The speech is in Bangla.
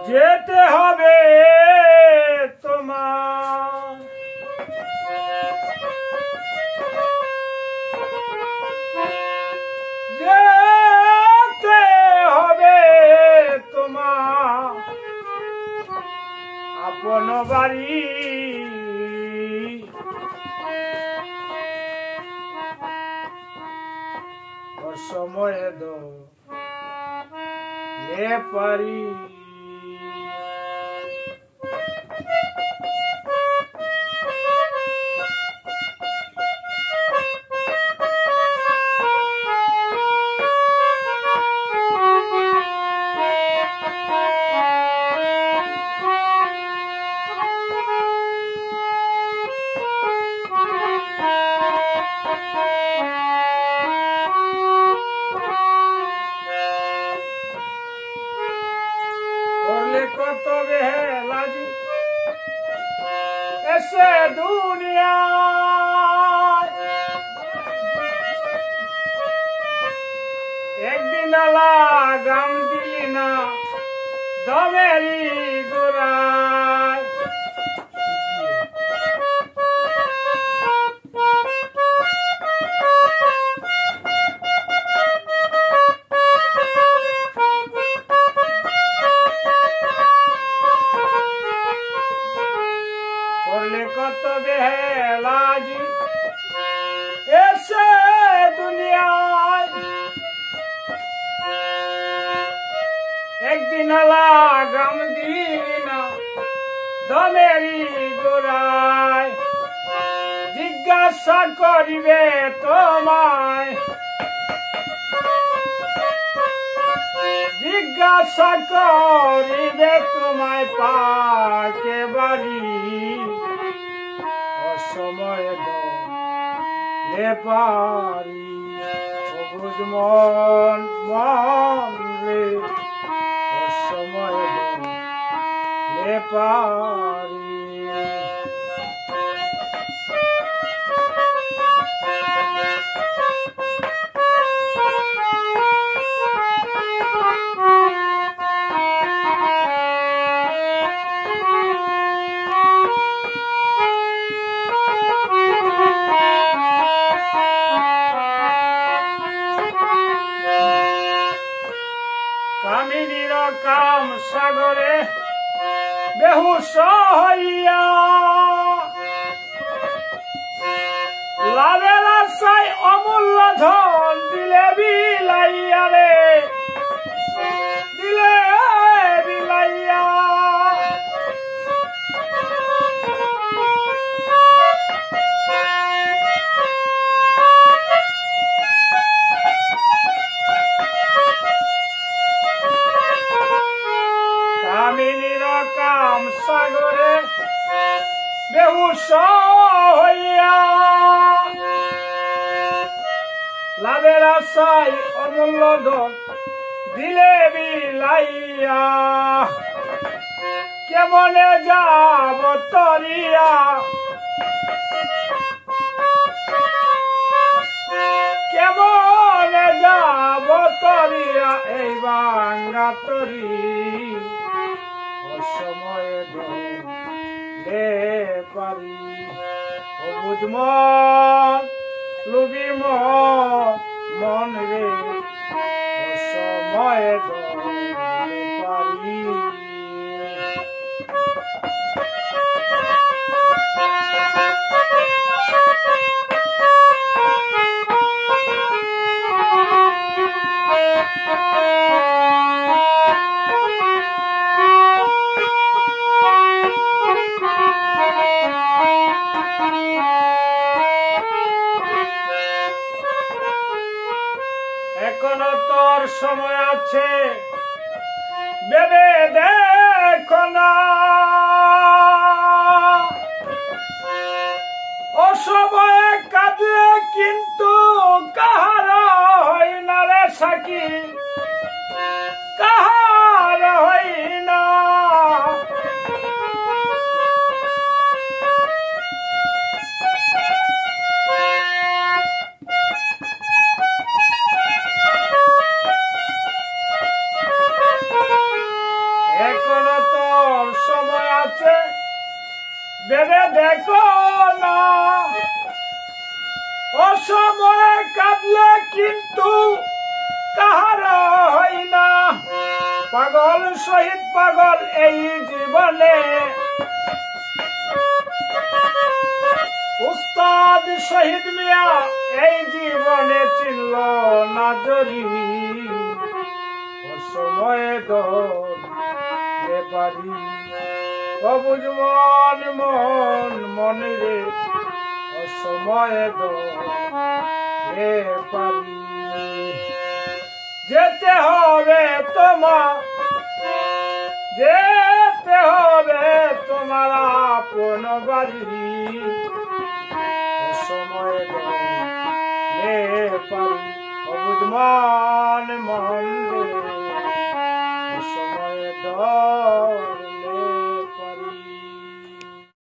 যেতে হবে তোমার, যেতে হবে তোমার আপন বাড়ি। সময় দো লে পারি। কত বেলাজি এসে দুনিয়ায়, একদিন লাগাম দিলি না দমেরি গোড়ায়। কত বেলাজি এসে দুনিয়ায়, একদিন লাগাম দিলি না দমেরি গোড়ায়। জিজ্ঞাসা করিবে তোমায়, জিজ্ঞাসা করিবে তোমায় পাকে বাড়ি। সময় লে পারি অবুঝ মন মন রে, সময় লে পারি। কামিনীর কাম সাগরে বেহুশ হইয়া, লাভের আশায় অমূল্য ধন দিলে বিলাইয়া রে, দিলে বিলাইয়া। কামিনীর কাম সাগরে বেহুশ হইয়া, লাভের আশায় অমূল্য ধন দিলে বিলাইয়া। কেমনে যাব তরিয়া, কেমনে যাব তরিয়া এই ভাঙ্গা তরি। সময় দে পারি অবুঝ মন লুবি মন রে, সময় দে পারি। এখনো তোর সময় আছে ভেবে দেখো না, অসময়ে কাঁদলে কিন্তু কাহার হয় না রে সাকি, কাহার হয় না। এখনো সময় আছে ভেবে দেখো না, অসময়ে কাঁদলে কিন্তু কাহার হয় না। পাগল শহীদ পাগল এই জীবনে, উস্তাদ শহীদ মিয়া এই জীবনে চিনল না জরি, অসময়ে দলে পারি অবুঝ মন মন মনে রে, অসময়ে দলে পারি। যেতে হবে তোমার, যেতে হবে তোমার আপন বাড়ি, সময় দলে পারি অবুঝ মন মন রে, সময়